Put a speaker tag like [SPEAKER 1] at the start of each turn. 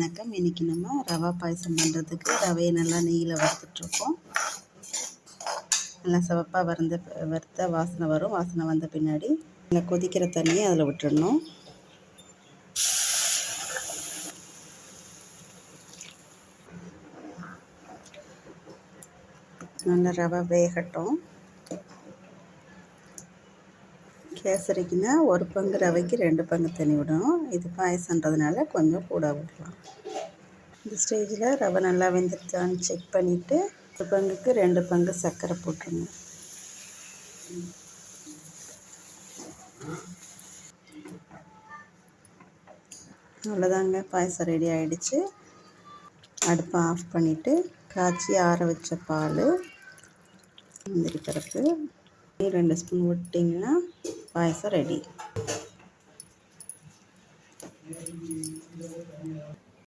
[SPEAKER 1] வணக்கம். இன்றைக்கி நம்ம ரவா பாயசம் பண்ணுறதுக்கு ரவையை நல்லா நெய்யில் வறுத்துட்ருக்கோம். நல்லா சிவப்பாக வறுத்த வாசனை வரும். வாசனை வந்த பின்னாடி நல்லா கொதிக்கிற தண்ணியை அதில் விட்டுடணும். நல்லா ரவை வேகட்டும். கேசரிக்குன்னா 1 பங்கு ரவைக்கு 2 பங்கு தண்ணி விடணும். இது பாயசன்றதுனால கொஞ்சம் கூட விடலாம். இந்த ஸ்டேஜில் ரவை நல்லா வெந்துருச்சான்னு செக் பண்ணிவிட்டு 1 பங்குக்கு 2 பங்கு சர்க்கரை போட்டுருங்க. அவ்வளோதாங்க, பாயசம் ரெடி ஆகிடுச்சு. அடுப்பை ஆஃப் பண்ணிவிட்டு காய்ச்சி ஆற வச்ச பால், முந்திரி பருப்பு 2 ஸ்பூன் விட்டிங்கன்னா பாயசம் ரெடி.